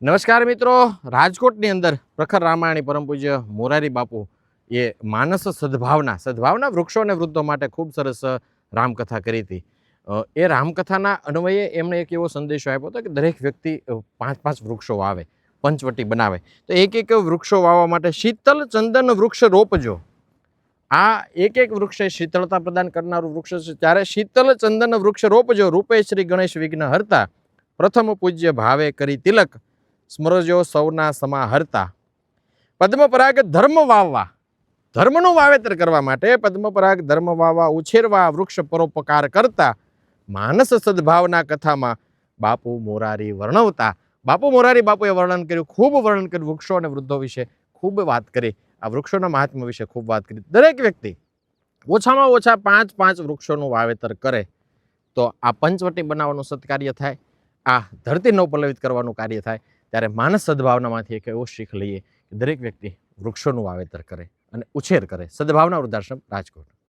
નમસ્કાર મિત્રો, રાજકોટની અંદર પ્રખર રામાયણી પરમ પૂજ્ય મોરારી બાપુ એ માનસ સદભાવના વૃક્ષો અને વૃદ્ધો માટે ખૂબ સરસ રામકથા કરી હતી. એ રામકથાના અન્વયે એમણે એક એવો સંદેશો આપ્યો હતો કે દરેક વ્યક્તિ 5-5 વૃક્ષો વાવે, પંચવટી બનાવે. તો એક વૃક્ષો વાવવા માટે શીતલ ચંદન વૃક્ષ રોપજો. આ એક વૃક્ષ એ શીતળતા પ્રદાન કરનારું વૃક્ષ છે. ત્યારે શીતલ ચંદન વૃક્ષ રોપજો, રૂપે શ્રી ગણેશ વિઘ્ન હરતા, પ્રથમ પૂજ્ય ભાવે કરી તિલક, સ્મરજો સૌના સમાહરતા. પદ્મપરાગ ધર્મ વાવવા, ધર્મનું વાવેતર કરવા માટે પદ્મપરાગ ધર્મ વાવવા, ઉછેરવા, વૃક્ષ પરોપકાર કરતા, માનસ સદભાવના કથામાં બાપુ મોરારી વર્ણવતા. બાપુ મોરારી બાપુએ વર્ણન કર્યું, ખૂબ વર્ણન કર્યું વૃક્ષો અને વૃદ્ધો વિશે, ખૂબ વાત કરી. આ વૃક્ષોના મહાત્મ્ય વિશે ખૂબ વાત કરી. દરેક વ્યક્તિ ઓછામાં ઓછા 5-5 વૃક્ષોનું વાવેતર કરે તો આ પંચવટી બનાવવાનું સત્કાર્ય થાય, આ ધરતી નવપલ્લવિત કરવાનું કાર્ય થાય. ત્યારે માનસ સદભાવનામાંથી એક એવો શીખ લઈએ કે દરેક વ્યક્તિ વૃક્ષોનું વાવેતર કરે અને ઉછેર કરે. સદભાવના વૃદ્ધાશ્રમ, રાજકોટ.